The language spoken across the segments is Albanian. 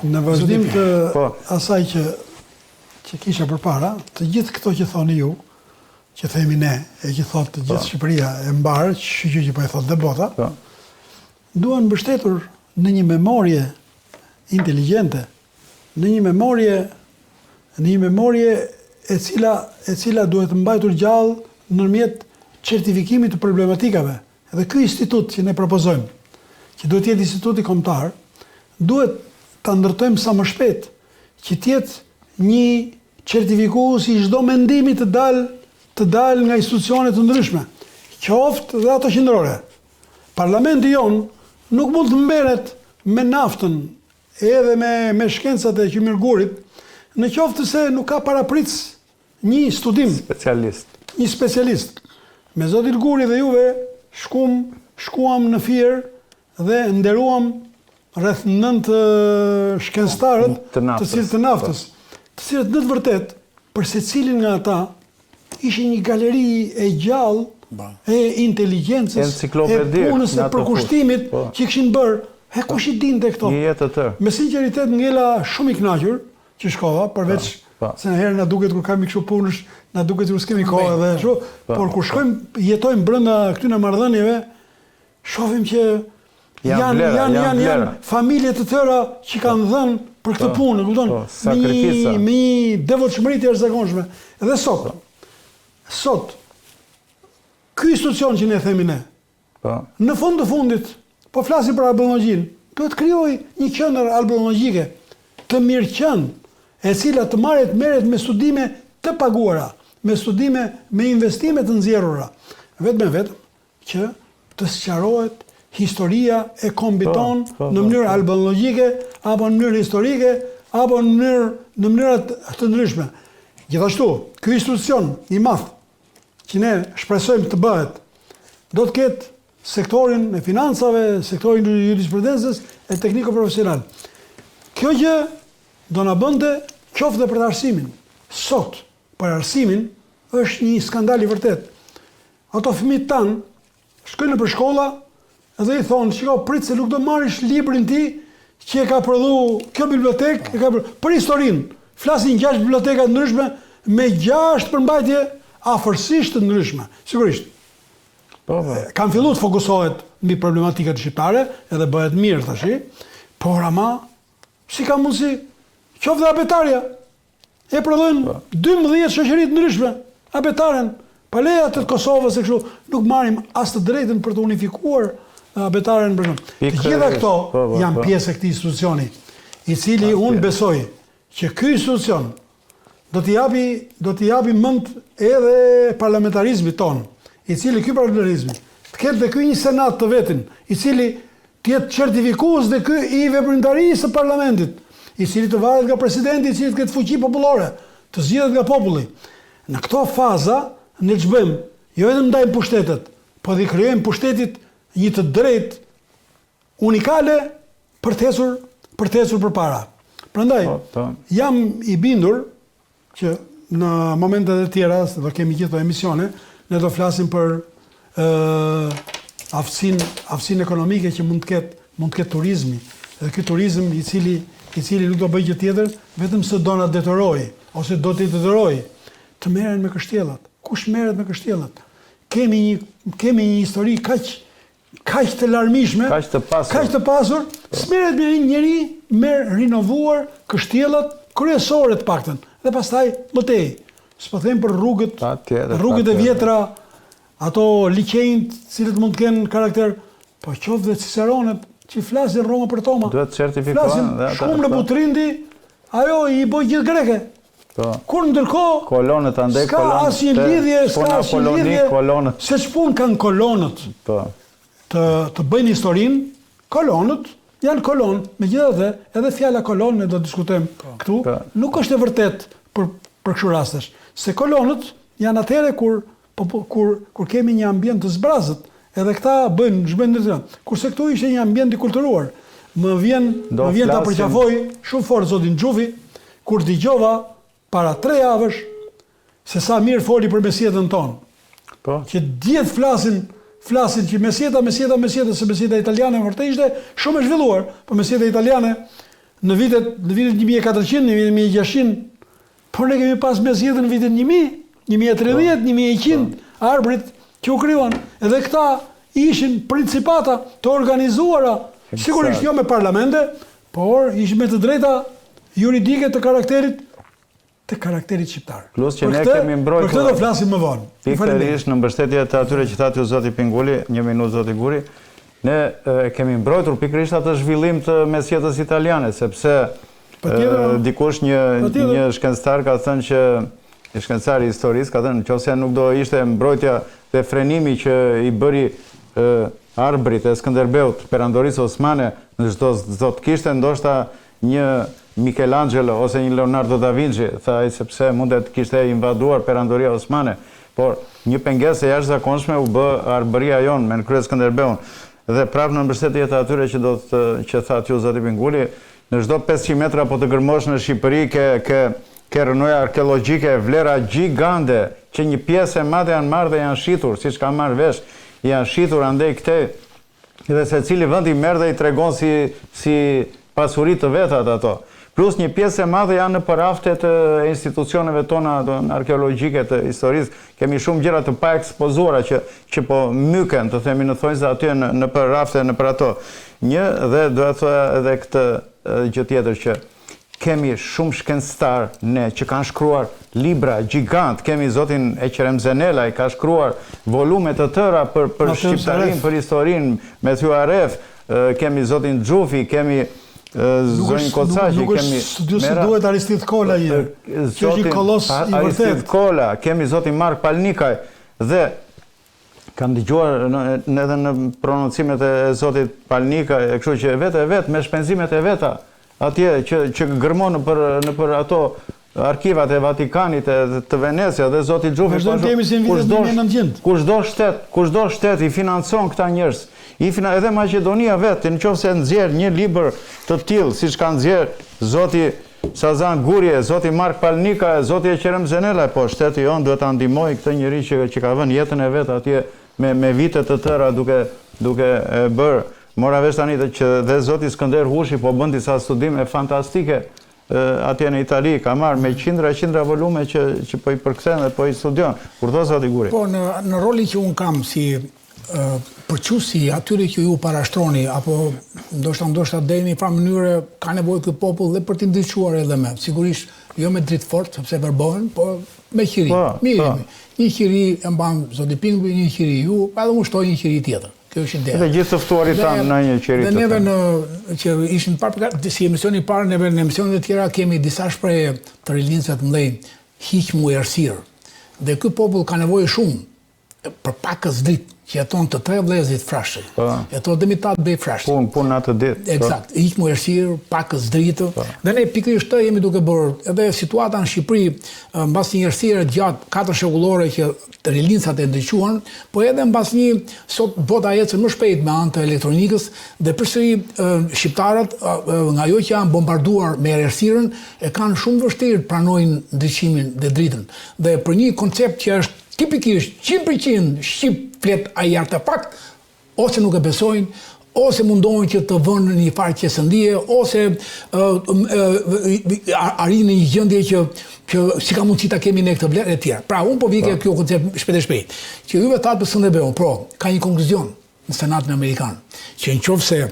Në vazhdim të asaj që kisha përpara, të gjithë këto që thoni ju, që themi ne, e që thot të gjithë Shqipëria e mbarë, që po e thot dhe bota, duan mbështetur në një memorie inteligjente, në një memorie e cila duhet mbajtur gjallë nëpërmjet certifikimit të problematikave. Dhe ky institut që ne propozojmë, që duhet jetë instituti kombëtar, duhet ta ndërtojmë sa më shpejt, që të jetë një certifikues i çdo mendimi të dalë nga institucione të ndryshme, qoftë dhe ato qendrore. Parlamenti jon nuk mund të mberet me naftën edhe me shkencat e Qymirgurit, në qoftë se nuk ka parapritës një studim. Një specialist. Me zotin Guri dhe juve shkuam në Fier dhe nderuam rreth 9 shkencëtarët të cilët të naftës, të cilët në të vërtet për secilin nga ata ishte një galeri e gjallë e inteligjencës, e punës, e përkushtimit që kishin bërë. Kush i dinte këto? Me sinqeritet ngela shumë i kënaqur që shkova, përveç se në herë na duket kur kam kështu punësh, na duket kur s'kemi kohë dhe ashtu, por kur shkojmë, jetojmë brenda këtyre marrëdhënieve, shohim që janë familje të tëra që kanë dhënë për këtë punë, kupton? Me një devotshmëri të jashtëzakonshme. Dhe sot ky institucion që ne themi ne, në fund të fundit, po flasim për arkeologjin, duhet krijoj një qendër arkeologjike të mirëqenë, e cila të merret me studime të paguara, me studime me investime të nxjerrura, vetëm që të sqarohet historia e kombit ton në mënyrë arkeologjike apo në mënyrë historike apo në mënyra të ndryshme. Gjithashtu, ky institucion i madh që ne shpresojmë të bëhet, do të ketë sektorin e financave, sektorin e jurisprudencës e tekniko-profesional. Kjo gjë do na bënte qoftë për arsimin. Sot, për arsimin, është një skandal i vërtet. Ato fëmijët tanë shkojnë për shkolla dhe i thonë, shiko, prit se nuk do marrish librin ti që e ka prodhu kjo bibliotek, për historinë. Flasin 6 biblioteka të ndryshme me 6 përmbajtje afërsisht të ndryshme. Sigurisht. Kam filluar të fokusohet mbi problematikat shqiptare, edhe bëhet mirë tash, por ama si ka mundsi qoftë dhe abetarja. E prodhojnë 12 shoqëri të ndryshme, abetaren, pa leja të Kosovës e kështu, nuk marrim as të drejtën për të unifikuar abetaren për shkak. Të gjitha këto janë pjesë e këtij institucioni, i cili unë besoj që ky institucion do t'i japi mend edhe parlamentarizmit ton, i cili ky parlamentarizmi të ketë dhe ky një senat të vetin, i cili të jetë certifikues dhe ky i veprimtarisë së parlamentit, i cili të varet nga presidenti, i cili të ketë fuqi popullore, të zgjidhet nga populli. Në këto faza ne ç'bëjmë, jo vetëm ndajmë pushtetet, po dhe krijojmë pushtetit një të drejtë unikale për të ecur përpara. Prandaj jam i bindur që në momentet e tjera, do kemi gjithë emisione, ne do flasim për aftësinë ekonomike që mund të ketë turizmi. Dhe ky turizëm i cili nuk do bëjë gjë tjetër, vetëm se do na detyrojë ose do t'i detyrojë të merren me kështjellat. Kush merret me kështjellat? Kemi një histori kaq të larmishme, kaq të pasur, s'merret me një njeri me rinovuar kështjellat kryesore të paktën, dhe pastaj më tej. S'po them për rrugët e vjetra, ato liqenjt, cilët mund të kenë karakter, po qoftë dhe Ciceronet që flasin Roma për Toma. Duhet certifikohen. Flasin shumë në Butrindi, ajo i boj gjithë greke. Kur ndërkohë kolonët andaj ska asnjë lidhje, se ç'punë kanë kolonët të bëjnë historinë, kolonët janë kolonë, megjithatë edhe fjala kolonë ne do të diskutojmë këtu, nuk është e vërtetë për kështu rastesh, se kolonët janë atëherë kur kemi një ambient të zbrazët, edhe këta zhbëjnë ndërtime. Kurse këtu ishte një ambient i kulturuar. Më vjen ta përqafoj shumë fort zotin Xhufi kur dëgjova para 3 javësh se sa mirë foli për mesjetën tonë. Që djetë flasin që mesjeta, se mesjeta italiane vërtet ishte shumë e zhvilluar, por mesjeta italiane në vitet 1400, në vitet 1600, por ne kemi pas mesjetën në vitet 1000, 1030, 1100, arbrit që u krijuan. Edhe këta ishin principata të organizuara, sigurisht jo me parlamente, por ishin me të drejta juridike të karakterit shqiptar. Plus që ne kemi mbrojtur. Për këtë do flasim më vonë. Pikërisht në mbështetje të atyre që thati zoti Pingulli, 1 minutë zoti Guri, ne kemi mbrojtur pikërisht atë zhvillim të mesjetës italiane, sepse dikush një shkencëtar ka thënë që një shkencëtar i historisë ka thënë nëse nuk do ishte mbrojtja dhe frenimi që i bëri arbrit e Skënderbeut perandorisë osmane, do të kishte ndoshta një Michelangelo ose një Leonardo da Vinci, thaj sepse mundet kishte invaduar perandoria osmane, por një pengesë e jashtëzakonshme u bë arbëria jonë me në krye Skënderbeun. Dhe prapë në mbështetje të atyre që thatë ju zoti Pingulli, në çdo 500 metra po të gërmosh në Shqipëri ke rënoja arkeologjike, vlera gjigande, që një pjesë e madhe janë marrë dhe janë shitur, siç ka marrë vesh, janë shitur andej këtej, dhe secili vend i merr dhe i tregon si pasuri të vetat ato. Plus një pjesë e madhe janë në përrafte të institucioneve tona arkeologjike të historisë. Kemi shumë gjëra të pa ekspozuara që po myken, të themi në thonjza aty në përrafte në për ato. Një dhe do të thoya edhe këtë gjë tjetër që kemi shumë shkencëtar ne që kanë shkruar libra gjigant, kemi zotin Eqerem Zenela i ka shkruar volume të tëra për shqiptarin, për historin, Methiu Aref, kemi zotin Xhufi, kemi zonjë Kocaqi, kemi duhet Aristid Kola që është një kolos i vërtet. Aristid Kola, kemi zotin Mark Palnikaj dhe kam dëgjuar edhe në prononcimet e zotit Palnikaj, kështu që vetë me shpenzimet e veta atje që gërmon në për ato arkivat e Vatikanit të Venecia dhe zoti Xhufi kushdo shtet i financon këta njerëz. Edhe Maqedonia vetë, nëse nxjerr një libër të tillë, siç ka nxjerr zoti Sazan Gurje, zoti Mark Palnika, zoti Eqerem Zenela, po shteti jon duhet ta ndihmojë këtë njerëz që ka vënë jetën e vet atje me vite të tëra duke bërë. Mora vesh tani që dhe zoti Skënder Hushi po bën disa studime fantastike atje në Itali, ka marrë me qindra volume që po i përkthen dhe po i studion. Kur do zoti Guri? Po në rolin që un kam si përqusi atyre që ju parashtroni, apo ndoshta dhe në një farë mënyre ka nevojë ky popull dhe për t'i ndriçuar edhe me. Sigurisht jo me dritë fort, sepse verbohen, po me qiri. Mirë. Një qiri e mban zoti Pingulli, një qiri ju, edhe unë shtoj një qiri tjetër. Kjo është ideja. Dhe gjithë të ftuarit tanë në një qiri të tjetër. Dhe neve që ishin parë si emisioni i parë, neve në emisionet e tjera kemi disa shprehje të rilindësve të mëdhenj, hiq mu errësirë. Dhe ky popull ka nevojë shumë për pakës dritë që jeton të 3 vëllezërit frashë. Jeton Demitat Bej frashë. Punë atë ditë. Eksakt. Hiq mu errësirë, pakës dritë. Dhe ne pikërisht këtë jemi duke bërë. Edhe situata në Shqipëri, mbas një errësire gjatë 4 shekullore që rilincat e ndriçuan, po edhe mbas një sot bota ecën më shpejt me anë të elektronikës dhe përsëri shqiptarët nga ajo që janë bombarduar me errësirën e kanë shumë vështirë pranojnë ndriçimin dhe dritën. Dhe për një koncept që është tipikisht 100% shqip flet ai artefakt, ose nuk e besojnë, ose mundohen që të vënë një farë qesëndije, ose arrinë një gjendje që si ka mundësi ta kemi ne këtë vlerë e tjera. Pra, unë po vike kjo koncept shpejt. Që juve thatë për Skënderbeu, ka një konkluzion në Senatin Amerikan, që nëse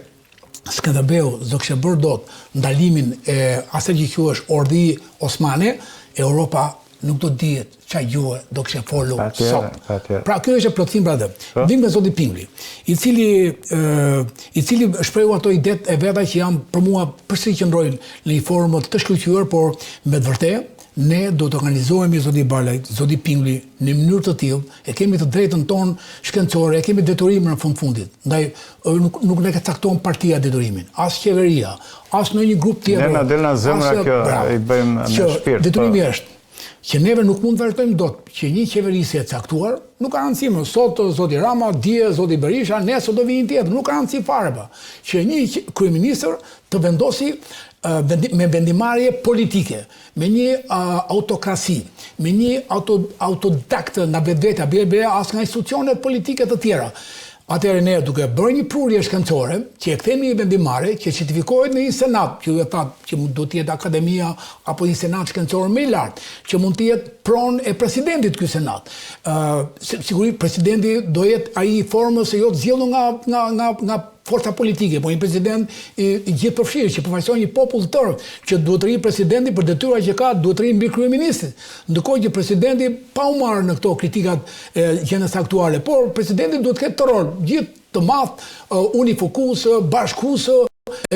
Skënderbeu do kishte bërë dot ndalimin e asaj që quhesh Ordi Osmane, Europa nuk do dihet çfarë gjuhë do kishte folur sot. Pra kjo është plotësim për atë. Vim me zoti Pingulli, i cili shprehu ato idetë e veta që janë për mua përsëri qëndrojnë në një formë të shkëlqyer, por me të vërtetë ne do të organizohemi zoti Barlajt, zoti Pingulli në mënyrë të tillë, e kemi të drejtën tonë shkencore, e kemi deturimin në fundit. Ndaj nuk ne cakton partia deturimin, as qeveria, as në një grup tjetër. Ne na del na zemra kjo i bëjmë me shpirt. Deturimi është që neve nuk mund të vërtetojmë dot që një qeverisje e caktuar, nuk ka rëndësi më sot zoti Rama, dje zoti Berisha, nesër do vijnë tjetër, nuk ka rëndësi fare pa. Që një kryeministër të vendosi me vendimarrje politike, me një autokrasi, me një autodakt nga vetveta, as nga institucionet politike të tjera. Atëherë ne duke bërë një prurje shkencore, që e kthemi vendimare, që certifikohet në një senat, që ju e thatë që do të jetë akademia apo një senat shkencor më i lartë, që mund të jetë pronë e presidentit ky senat. Sigurisht presidenti do jetë ai formës se jo të zgjedhur nga forca politike, po një president i gjithë përfshirë që përfaqëson një popull të tërë, që duhet të rri presidenti për detyra që ka, duhet të rri mbi kryeministit. Ndërkohë që presidenti pa u marrë në këto kritikat e gjendës aktuale, por presidenti duhet të ketë të rol gjithë të madh, unifokues, bashkues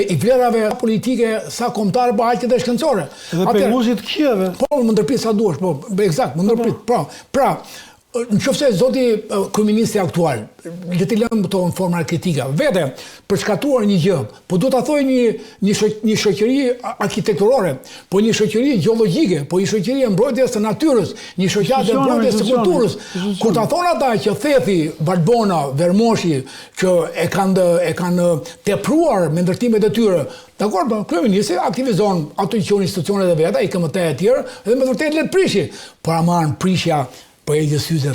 i vlerave politike sa kombëtare po aq edhe shkencore. Edhe penguzit këqijave. Po, më ndërprit sa duash, po, eksakt, më ndërprit. Pra, në qofse zoti kryeministi aktual, le të lëmë këto në forma kritika, vete për shkatuar një gjë, po do ta thoj një shoqëri arkitekturore, po një shoqëri gjeologjike, po një shoqëri e mbrojtjes së natyrës, një shoqatë e mbrojtjes së kulturës. Kur ta thon ata që Thethi, Valbona, Vermoshi që e kanë tepruar me ndërtimet e tyre, dakor, kryeministi aktivizon ato që janë institucionet e veta, i KMT e tjerë, dhe me vërtet le të prishi, por aman prishja po e gjësyzet,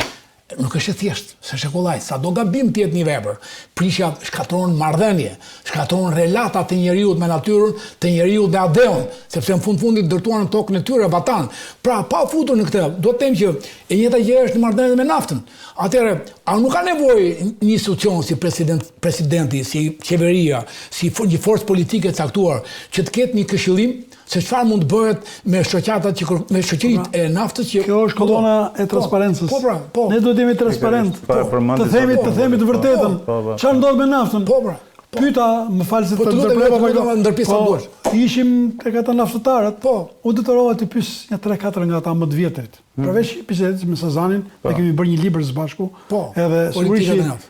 nuk është e thjeshtë, se shekullaj, sa do gabim tjetë një vepër, prishja shkatron marrëdhënie, shkatron relata të njeriut me natyrën, të njeriut me adeon, sepse në fundit dërtuar në tokën e tyre vatan. Pra, pa futur në këtë, do të them që e njëjta gjë është në marrëdhëniet me naftën. Atëherë, a nuk ka nevojë një institucion si presidenti, si qeveria, si një forcë politike të caktuar, që të ketë një këshillim se çfarë mund të bëhet me shoqatat me shoqëritë e naftës që kjo është kolona e transparencës. Po. Ne duhet të jemi transparent. Të themi të vërtetën. Çfarë ndodh me naftën? Po. Pyeta, më fal se të ndërpjes sa duash. Ishim tek ata naftatarët. Po. U detyrova të pyes një 3-4 nga ata më të vjetrit. Përveç bisedës me Sazanin, ne kemi bërë një libër së bashku. Edhe sigurisht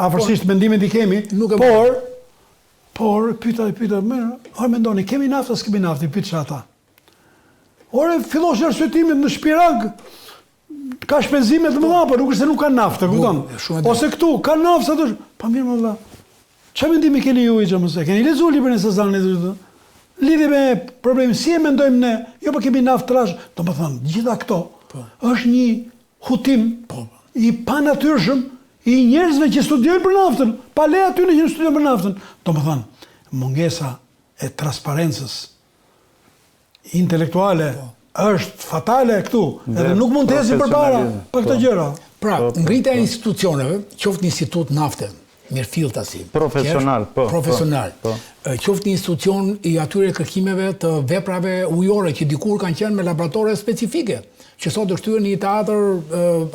afërsisht mendimet i kemi, por pyeta, mendoni, kemi naftë, s'kemi naftë, i pyetësha ata. Ore, fillosh arsyetimit në Shpirag, ka shpenzimet më dha, por nuk është se nuk ka naftë, kupton? Ose këtu, ka naftë, sa dush. Pa mirë më valla. Çfarë mendimi keni ju i xhamës? Keni lexuar librin e Sazanit? Lidhje me problemin, si e mendojmë ne? Jo, po kemi naftë trash, domethënë, gjitha këto është një hutim i panatyrshëm i njerëzve që studiojnë për naftën, pa le aty në që studiojnë për naftën. Domethënë, mungesa e transparencës intelektuale është fatale këtu, edhe nuk mund të ecë përpara për këtë gjëra. Pra, ngritja e institucioneve, qoftë një institut nafte, mirëfilltasi, profesional, qoftë një institucion i atyre kërkimeve të veprave ujore që dikur kanë qenë me laboratore specifike, që sot është shtyr në një teatr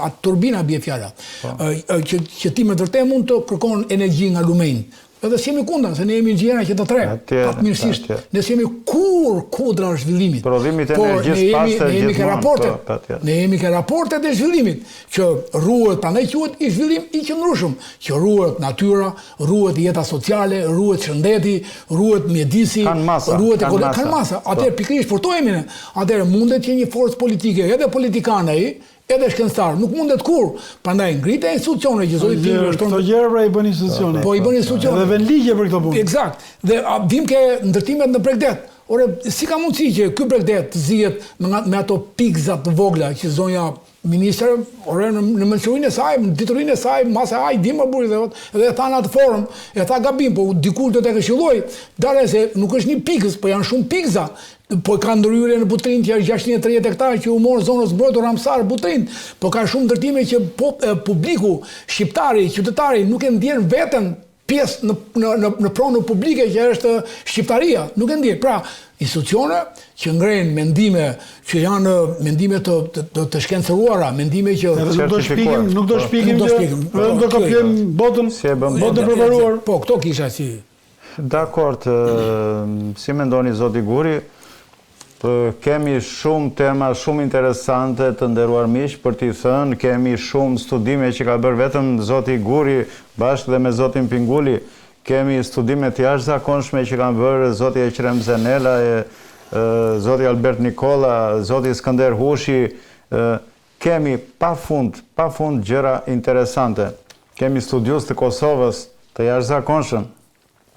atë turbina bie fjala, që ti me vërtet mund të kërkon energji nga lumeni. Edhe s'jemi kundër, se ne jemi inxhiniera që të tre, patmirësisht. Ne s'jemi kundra zhvillimit. Prodhimit e energjisë paste gjithmonë. Ne jemi ke raportet e zhvillimit, që ruhet, prandaj quhet i zhvillim i qëndrueshëm, që ruhet natyra, ruhet jeta sociale, ruhet shëndeti, ruhet mjedisi, ruhet ekonomia, kanë masa. Atëherë pikërisht për to jemi ne. Atëherë mundet që një forcë politike, edhe politikane edhe shkencëtar, nuk mundet kur. Prandaj ngritja e institucioneve që zoti tim është këto gjëra pra i bën institucione. Po i bën institucione. Edhe vën ligje për këtë punë. Eksakt. Dhe vim ke ndërtimet në Bregdet. Ore, si ka mundësi që ky Bregdet të zihet me ato pikza të vogla që zonja ministre, ore në mençurinë e saj, në diturinë e saj, masa ai dimë buri dhe tha në atë forum, e tha gabim, po dikur do të këshilloj, dalë se nuk është një pikës, po janë shumë pikza. Po ka ndërhyrje në Butrin që është 630 hektarë që u mor zonës mbrojtur Ramsar Butrin, po ka shumë ndërtime që publiku shqiptari, qytetari nuk e ndjen veten pjesë në pronën publike që është shqiptaria, nuk e ndjen. Pra, institucione që ngrenë mendime që janë mendime të shkencëruara, mendime që nuk do shpikim do kopjojmë botën preparuar. Po, këto kisha si. Dakord, si mendoni zoti Guri? Kemi shumë tema shumë interesante të nderuar miq për t'i thënë, kemi shumë studime që ka bërë vetëm zoti Guri bashkë dhe me zotin Pinguli, kemi studime të jashtëzakonshme që kanë bërë zoti Eqrem Zenela, zoti Albert Nikola, zoti Skënder Hushi, kemi pafund gjëra interesante. Kemi studius të Kosovës të jashtëzakonshëm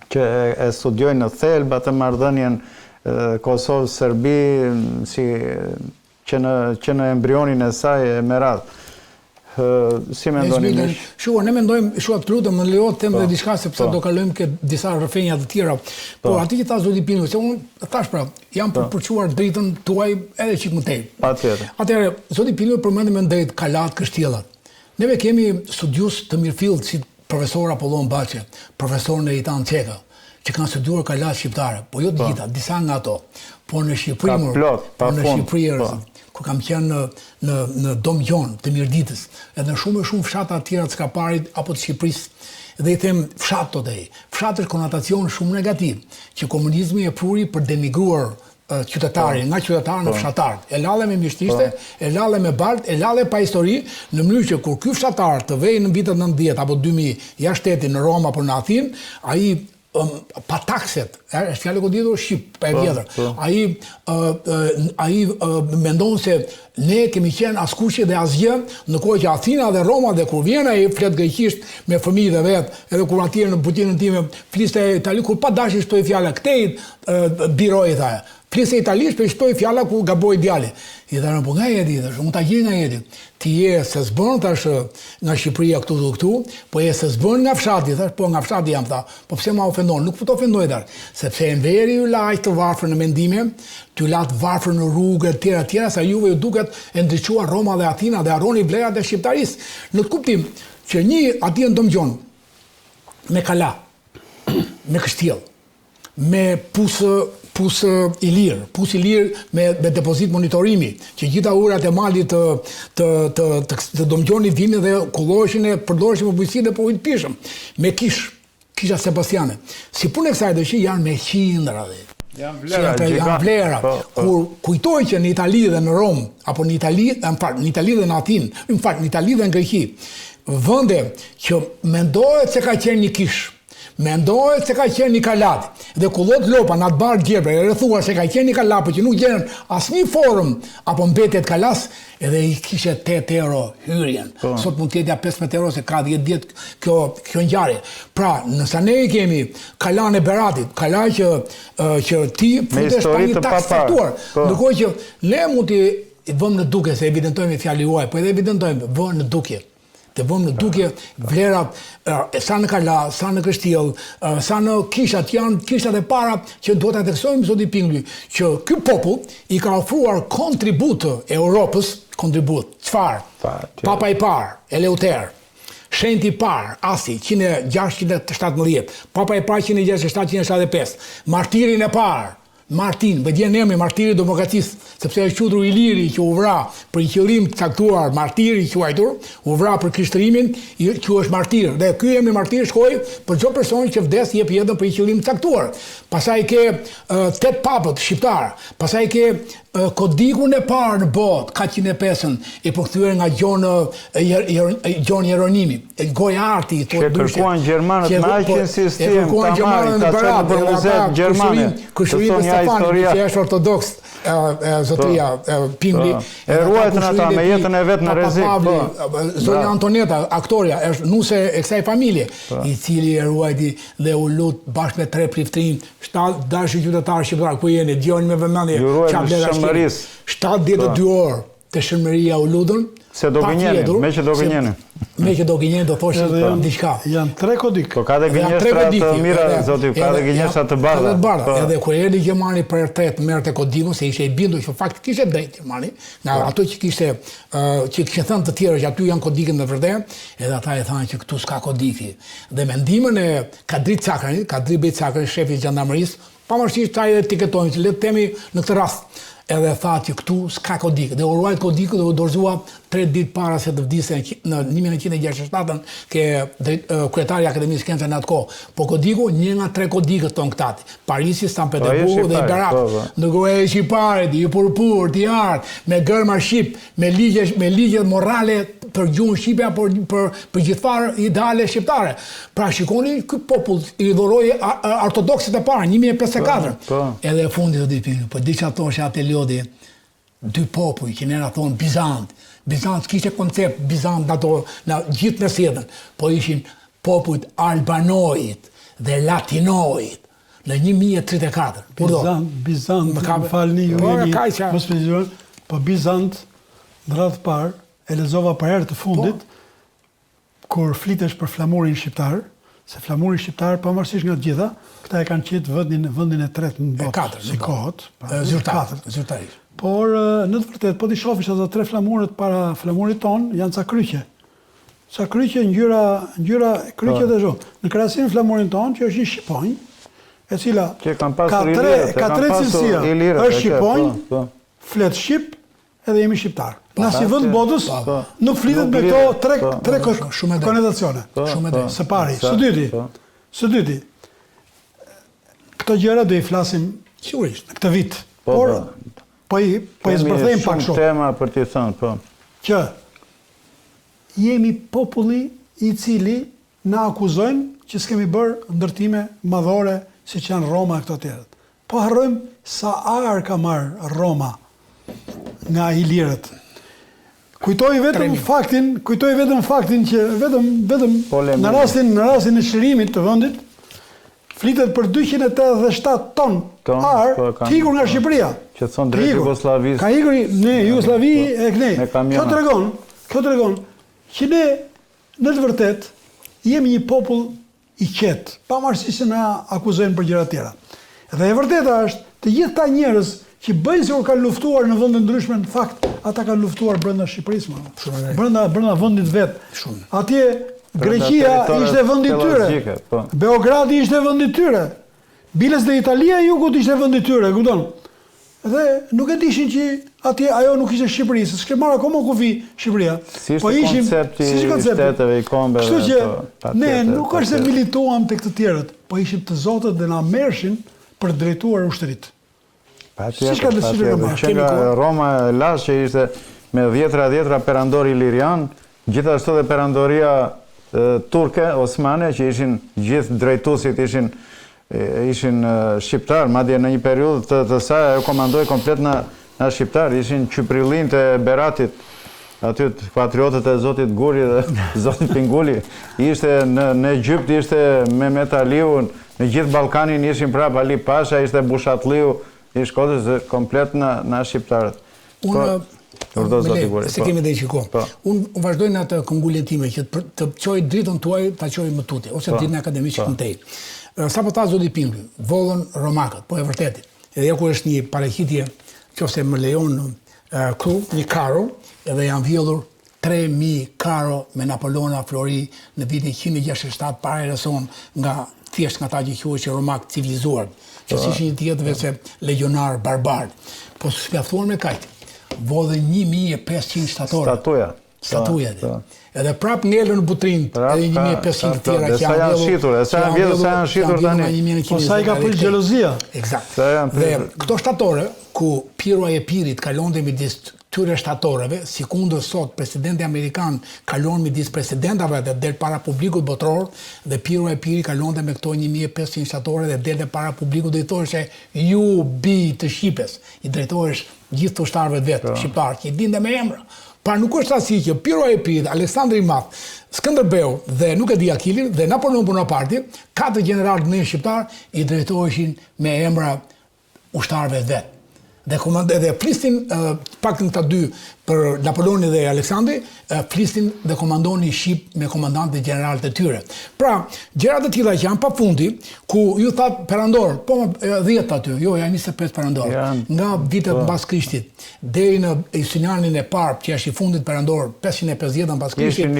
që e studiojnë në thelba të marrëdhënien Kosovë-Serbi që në embrionin e saj e me radhë. Si mendoni miq? Shua, ne mendojmë, të lutem, më lejo të them dhe diçka sepse do kalojmë ke disa rrëfenja të tjera. Po aty që tha zoti Pinu, se unë thash pra, jam përçuar drejtën tuaj edhe çik më tej. Patjetër. Atëherë, zoti Pinu përmendi me drejt kalat, kështjellat. Neve kemi studius të mirëfillt si profesor Apollon Baçe, profesor Neritan Çeka, që kanë studiuar kalat shqiptare, po jo të gjitha, disa nga ato. Po në Shqipëri, ku kam qenë në Dom Gjon të Mirditës, edhe në shumë fshata të tjera të Skaparit apo të Shqipërisë, dhe i them fshat të dhej. Fshat është konotacion shumë negativ, që komunizmi e pruri për denigruar qytetarin, nga qytetar në fshatar. E lale me mishtishte, e lale me balt, e lale pa histori, në mënyrë që kur ky fshatar të vej në vitet 90 apo 2000 jashtë shtetit në Roma apo në Athinë, ai pa takset, është fjallë koditur Shqip, pa e vjetër. Ai mendon se ne kemi qenë askuqe dhe asgjë, në kohë që Athina dhe Roma dhe kur vjen ai flet greqisht me fëmijët e vet, edhe kur atje në butinën time fliste itali, kur pa dashi shtoi fjala këtej biroi tha. Fliste italisht për shtoi fjala ku gaboi djali. I tha, po nga jeti, unë ta gjej nga jeti. Ti je se s'bën tash nga Shqipëria këtu, po je se s'bën nga fshati, thash, po nga fshati jam tha. Po pse ma ofendon? Nuk po të ofendoj tash, sepse e veri ju laq të varfër në mendime, t'ju lat varfër në rrugë tjera, sa juve ju duket e ndriçuar Roma dhe Athina dhe harroni vlerat e shqiptarisë. Në të kuptim që një atje në Dom Gjon me kala, me kështjell, me pusë i lirë me depozit monitorimi, që gjitha urat e malit të Dom Gjonit vinin dhe kulloheshin e përdorëshin për bujësit dhe për ujtë pishëm. Me kisha Sebastiane. Si punë e kësaj dhe që janë me qindra dhe. Janë vlera. Kur kujtoj që në Itali dhe në Rom, apo në Itali dhe në Atin, në Itali dhe në Greqi, vënde që mendohet se ka qenë një kish, mendohet se ka qenë një kalat, dhe kullot lopa në atë barë gjebre, e rëthuar se ka qenë një kalat, për që nuk gjenën asnjë forum, apo mbetet kalas, edhe i kishe 8 euro hyrjen. Sot mund t'jetja 15 euro, se ka 10 djetë kjo ngjarje. Pra, nësa ne i kemi kalan e Beratit, kalan që ti futesh pa një taks faktuar, ndërkohë që ne mund t'i vëmë në duke, se evidentojmë i fjali uaj, po edhe evidentojmë, vëmë në duke. Të vëmë në duke vlerat, sa në kala, sa në kështjell, sa në kishat, janë kishat e para që do të teksojmë zoti Pingli, që ky popull i ka ofruar kontribut e Europës, kontribut, çfarë? Papa i parë, Eleuter, Shenjti i parë, Asi, 617, Papa i parë 167-175, martirin e parë, Martin, bëdjen emri martiri demokracisë, sepse është quajtur Iliri që u vra për një qëllim të caktuar, martiri i quajtur, u vra për krishtërimin, që është martir. Dhe ky emri martir shkoi për çdo person që vdes jep jetën për një qëllim të caktuar. Pastaj ke 8 papët shqiptar, pastaj ke kodikun e parë në botë, ka 105-ën, i përkthyer nga Gjon Jeronimi, goja arti, që kërkuan gjermanët me aqen sistem, tamari, ta çelën për muzet gjermane. Kushëria Stefani, që është ortodoks, zotria Pingli. E ruajtën ata me jetën e vet në rrezik. Zonja Antoneta, aktoria, është nuse e kësaj familje, i cili e ruajti dhe u lut bashkë me 3 priftrin, 7 dashur qytetarë shqiptar, ku jeni, djoni me vëmendje, 72 orë të shëmëria u ludën. Se do gënjeni, me që do gënjeni. Me që do gënjeni do thoshin diçka. Janë 3 kodik. Po ka dhe gënjeshtra të mira, zoti, ka dhe gënjeshtra të bardha. Edhe kur erdhi Gjermani për herë tretë merrte kodikun, se ishte i bindur që fakt kishte drejt Gjermani, nga ato që kishin thënë të tjerë që aty janë kodikën e vërtetë, edhe ata i thanë që këtu s'ka kodiki. Dhe mendimin e Kadrit Cakranit, Kadri Bej Cakri, shefi i Gjandarmerisë, pavarësisht ta etiketojnë, që le të themi në këtë rast, edhe tha që këtu s'ka kodik. Dhe u ruajt kodikë dhe u dorëzua 3 ditë para se të vdiste në 1967 ke kryetari i Akademisë Shkencave në atë kohë. Po kodiku, një nga 3 kodikët tonë këtati. Parisi, San Petersburgu dhe i Berat. Ndërkohë e shqiparit, i purpur, i artë, me gërma shqip, me ligjet morale për gjuhën shqipe apo për gjithfarë ideale shqiptare. Pra shikoni, ky popull i dhuroi ortodoksit e parë, 1054. Edhe e fundit të ditës, po diçka thoshte atë Lodi, 2 popull që ne na thon Bizant. Bizant kishte koncept Bizant në gjithë mesjetën, po ishin popujt albanojit dhe latinojit në 1034. Bizant, më falni ju jeni, po Bizant, në radhë parë, e lexova për herë të fundit, kur flitesh për flamurin shqiptar, se flamuri shqiptar, pavarësisht nga të gjitha, këta e kanë qitë vendin e tretë në botë, si kohët. Zyrtarisht. Por, në të vërtet, po t'i shofish ato 3 flamurët para flamurit ton, janë ca kryqe. Ca kryqe, ngjyra kryqe dhe zho. Në krahasim flamurin ton, që është një shqiponj, e cila ka 3 cilësia, është shqiponj, flet shqip, edhe jemi shqiptar. Na si vend botës nuk flitet me këto 3 konotacione. Së pari, së dyti. Këto gjëra do i flasim sigurisht në këtë vit. Por po i zbërthejmë pak shumë. Tema për t'i thënë, po. Që jemi populli i cili na akuzojnë që s'kemi bërë ndërtime madhore si që janë Roma e këto tjerët. Po harrojmë sa arë ka marrë Roma nga ilirët. Kujtoj vetëm faktin që vetëm në rastin e çlirimit të vendit flitet për 287 ton arë të ikur nga Shqipëria. Që thon drejt Jugosllavisë. Ka ikur në Jugosllavi e këne. Kjo tregon që ne në të vërtet jemi një popull i qetë, pavarësisht se na akuzojnë për gjëra të tjera. Dhe e vërteta është, të gjithë ta njerëz që bëjnë sikur kanë luftuar në vende ndryshme, në fakt ata kanë luftuar brenda Shqipërisë, brenda vendit vet. Atje Greqia ishte vendi i tyre. Beogradi ishte vendi i tyre. Biles dhe Italia e Jugut ishte vendi i tyre, kupton? Dhe nuk e dishin që atje ajo nuk ishte Shqipëri, se s'ke marrë akoma kufi Shqipëria. Po ishim koncepti i shteteve i kombeve. Kështu që ne nuk është se milituam tek të tjerët, po ishim të zotët dhe na merrshin për të drejtuar ushtëritë. Që nga Roma e Lash që ishte me dhjetra perandor ilirian, gjithashtu dhe perandoria turke, osmane, që ishin gjithë drejtuesit ishin shqiptar, madje në një periudhë të saj ajo komandoi komplet në shqiptar, ishin Qyprillin të Beratit, aty patriotët e Zotit Guri dhe Zotit Pingulli, ishte në Egypt, ishte Mehmet Aliu, në gjithë Ballkanin ishin prap Ali Pasha, ishte Bushatliu, i Shkodrës komplet në shqiptarët. Se kemi dhe i qiko. Unë vazhdoj në atë këngullet time që të qoj dritën tuaj, të qoj më tuti, ose dritën akademisë që këntej. Sa po ta Zoti Pingulli, vollën romakët, po e vërtetit. Edhe ku është një paraqitje, qofse më lejon këtu, një karo, edhe janë vjedhur 3.000 karo me Napoleona Flori në vitin 167 para ere son nga thjesht nga ta që quhet që romak civilizuar, që si ishin një tjetëve se legionar barbar. Po së spjaftuar me kajtë, vodhe 1.500 shtatore. Statuja. Edhe prap ngelën butrin, edhe 1.500 të tjera që janë shitur tani. Po sa i ka prish xhelozia. Eksakt. Dhe këto shtatore, ku Piro e Pirit kalonte midis këtyre shtatoreve, si kundër sot presidenti amerikan kalon midis presidentave dhe del para publikut botror, dhe Piro e Piri kalonte me këto 1.500 shtatore dhe del para publikut dhe i thoshte ju bi të Shqipes, i drejtohesh gjithë të ushtarëve vetë, shqiptarë, që i dinte me emra. Pra nuk është asi që Piro e Pirit, Aleksandri i Madh, Skënderbeu dhe nuk e di Akili dhe Napoleon Bonaparte, 4 generalë në shqiptar i drejtoheshin me emra ushtarëve vetë. Dhe flistin pak në këta dy për Napoleoni dhe Aleksandri, flistin dhe komandonin Shqip me komandantë dhe generalët e tyre. Pra, gjërat e tilla që janë pafundi, ku ju thatë perandor, po 10 aty, jo, janë 25 perandor, nga vitet mbas Krishtit, deri në Justinianin e parë, që është i fundit perandor, 550 mbas Krishtit,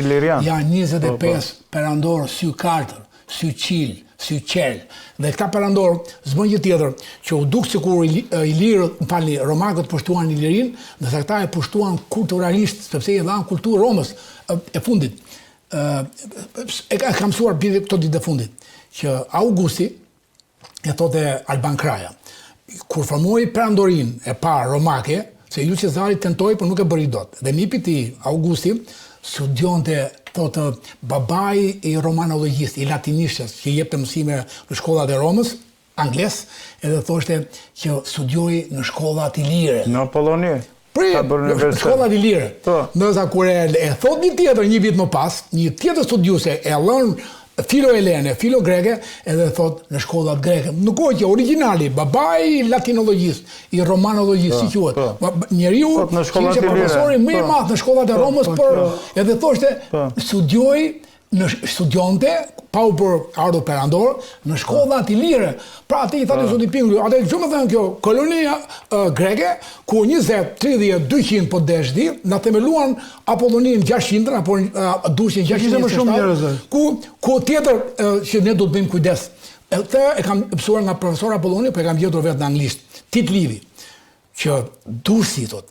janë 25 perandor sy Kartër, sy Qil, sy Qel. Dhe këta perandor zbën gjë tjetër, që u duk sikur romakët pushtuan Ilirin, dhe këta e pushtuan kulturalisht, sepse i dhanë kulturë Romës e fundit. E ka mësuar këto ditë e fundit, që Augusti, e thote Alban Kraja, kur formoi perandorin e parë romake, se Julius Cezari tentoi, por nuk e bëri dot. Dhe nipi i tij, Augusti, studionte thotë babai i romanologjist, i latinishtës, që jepte mësime në shkollat e Romës, angles, edhe thoshte që studioi në shkollat ilire. Në Polloni. Në shkollat ilire. Ndërsa kur e thot një tjetër një vit më pas, një tjetër studiuse e lën filo-elene, filo-greke, edhe thot në shkollat greke. Nuk që originali, babai i latinologjisë, i romanologjisë, si quhet. Njeriu që ishte profesori më i madh në shkollat e Romës, por edhe thoshte studionte, pa u bërë ardhur perandor, në shkollat i lire. Pra atë i thati zoti Pingulli, atë që më thënë kjo, kolonia greke, ku 20, 30, 200 po deshdi, na themeluan Apollonin 600, apo Dushin 600, ku tjetër që ne do të bëjmë kujdes. Këtë e kam mësuar nga profesor Apolloni, po e kam gjetur vetë në anglisht. Tit Livi, që Dushi thot,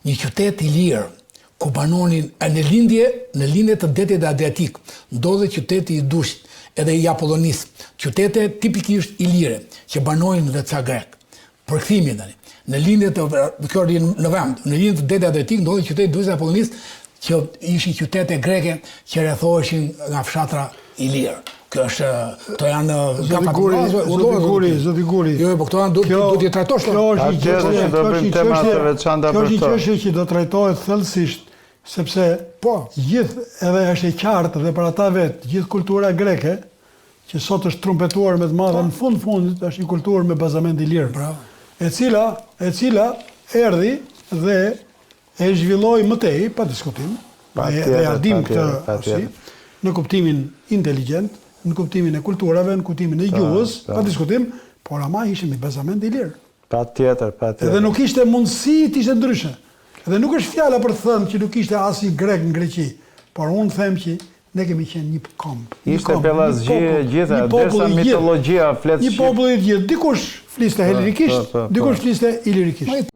një qytet i lirë, ku banonin në lindje të detit e Adriatik, ndodhe qyteti i Dushit, edhe i Apollonis, qytete tipikisht i lire, që banonin dhe ca grek. Përkthimi tani. Në lindje të në vend, në lindje të detit e Adriatik, ndodhe qyteti i Dushit e Apollonis, që ishin qytete greke që rrethoheshin nga fshatra i lirë. Kjo është, to janë Zoti Guri. Jo, po këto janë duhet t'i trajtosh. Kjo është një çështje që do trajtohet thellësisht, sepse gjithë edhe është e qartë dhe për ata vetë, gjithë kultura greke, që sot është trumpetuar me të madhe në fundit është një kulturë me bazament i lirë. E cila erdhi dhe e zhvilloi më tej, pa diskutim, dhe ja dim këtë në kuptimin inteligjent, në kuptimin e kulturave, në kuptimin e gjuhës, pa diskutim, por ama ishte me bazament i lirë. Patjetër. Edhe nuk ishte mundësi të ishte ndryshe. Edhe nuk është fjala për të thënë që nuk ishte asnjë grek në Greqi, por unë them që ne kemi qenë një komb. Ishte pellazgjie gjitha, derisa mitologjia flet. Një popull i gjithë, dikush fliste helirikisht, dikush fliste ilirikisht.